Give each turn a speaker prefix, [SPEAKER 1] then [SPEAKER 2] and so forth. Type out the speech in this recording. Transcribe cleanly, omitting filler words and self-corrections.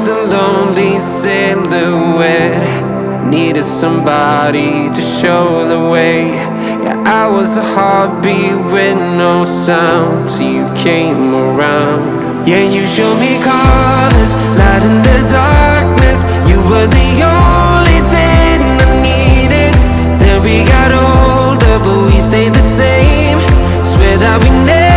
[SPEAKER 1] was a lonely silhouette, needed somebody to show the way. Yeah, I was a heartbeat with no sound till you came around. Yeah, you showed me colors, light in the darkness. You were the only thing I needed. Then we got older, but we stayed the same. Swear that we never